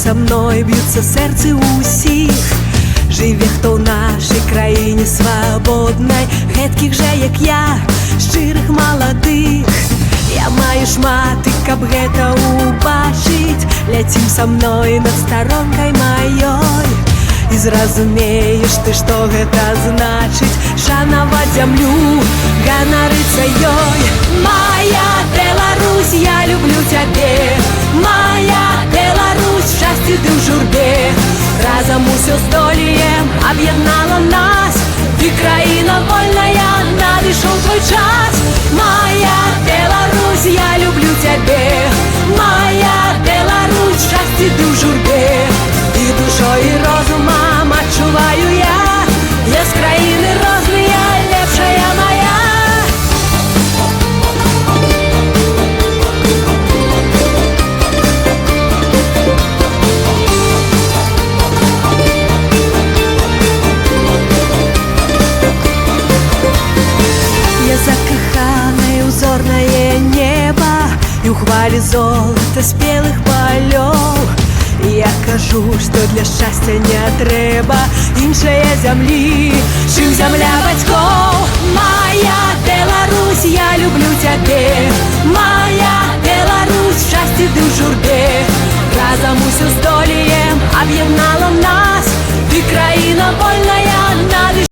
со мною б'ються серце усіх. Живе хто в нашій країні свободній, гетких же, як я, щирих молодих. Я маю шматы, каб гэта убачыць. Ляцім со мной над старонкай маёй, і зразумееш ты, што гэта значыць. Шанаваць зямлю, ганарыцца ёй. Моя Беларусь, я люблю цябе. Моя Беларусь, шчасце ды ў журбе. Разам усё здолеем, аб'яднала нас. Ты краіна вольная, надышоў твой час. Моя Беларусь, я люблю цябе. Моя Беларусь, шчасце ды ў журбе. І душой і розумам адчуваю я, я з краіны розныя, лепшая моя. Я закаханая ў зорнае неба і ў хвалі золата спелых палёў. Я кажу, што для шчасця не трэба іншае зямлі, чым зямля бацькоў. Моя Беларусь, я люблю цябе. Моя Беларусь, шчасце ды ў журбе. Разам усё здолеем, аб'яднала нас. Ты краіна вольная.